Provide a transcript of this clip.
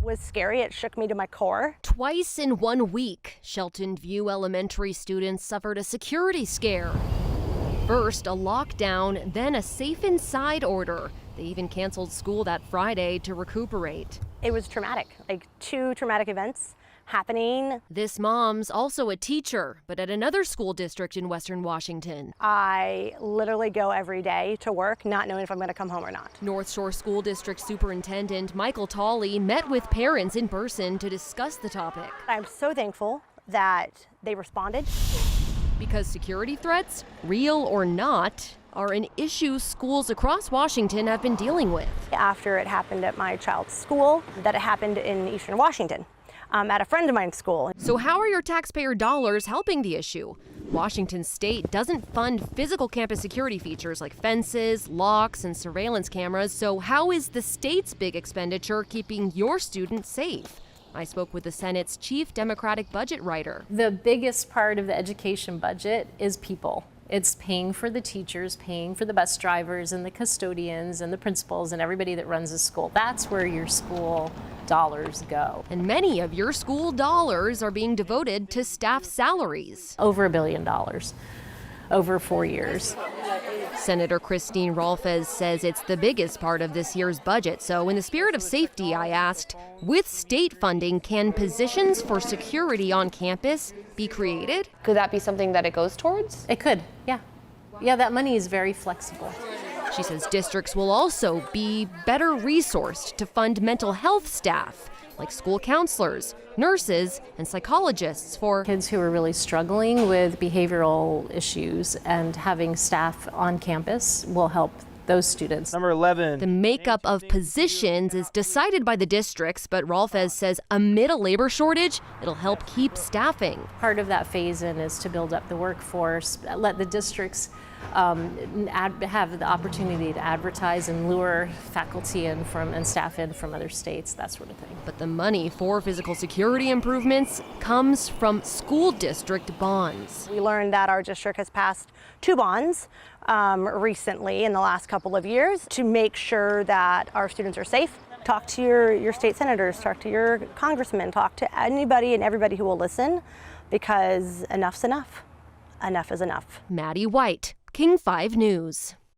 was scary. It shook me to my core. Twice in 1 week, Shelton View Elementary students suffered a security scare. First, a lockdown, then a safe inside order. They even canceled school that Friday to recuperate. It was traumatic, like 2 traumatic events happening. This mom's also a teacher, but at another school district in Western Washington. I literally go every day to work not knowing if I'm going to come home or not. North Shore School District Superintendent Michael Tolley met with parents in person to discuss the topic. I'm so thankful that they responded. Because security threats, real or not, are an issue schools across Washington have been dealing with. After it happened at my child's school, that it happened in Eastern Washington. At a friend of mine's school. So how are your taxpayer dollars helping the issue? Washington State doesn't fund physical campus security features like fences, locks, and surveillance cameras, so how is the state's big expenditure keeping your students safe? I spoke with the Senate's chief Democratic budget writer. The biggest part of the education budget is people. It's paying for the teachers, paying for the bus drivers and the custodians and the principals and everybody that runs the school. That's where your school dollars go. And many of your school dollars are being devoted to staff salaries. Over $1 billion over 4 years. Senator Christine Rolfes says it's the biggest part of this year's budget. So in the spirit of safety, I asked, with state funding, can positions for security on campus be created? Could that be something that it goes towards? It could, yeah. Yeah, that money is very flexible. She says districts will also be better resourced to fund mental health staff, like school counselors, nurses, and psychologists for kids who are really struggling with behavioral issues, and having staff on campus will help those students. Number 11. The makeup of positions is decided by the districts, but Rolfes says amid a labor shortage, it'll help keep staffing. Part of that phase-in is to build up the workforce, let the districts have the opportunity to advertise and lure faculty in and staff in from other states, that sort of thing. But the money for physical security improvements comes from school district bonds. We learned that our district has passed 2 bonds recently in the last couple of years to make sure that our students are safe. Talk to your state senators, talk to your congressmen, talk to anybody and everybody who will listen, because enough's enough. Enough is enough. Maddie White, King 5 News.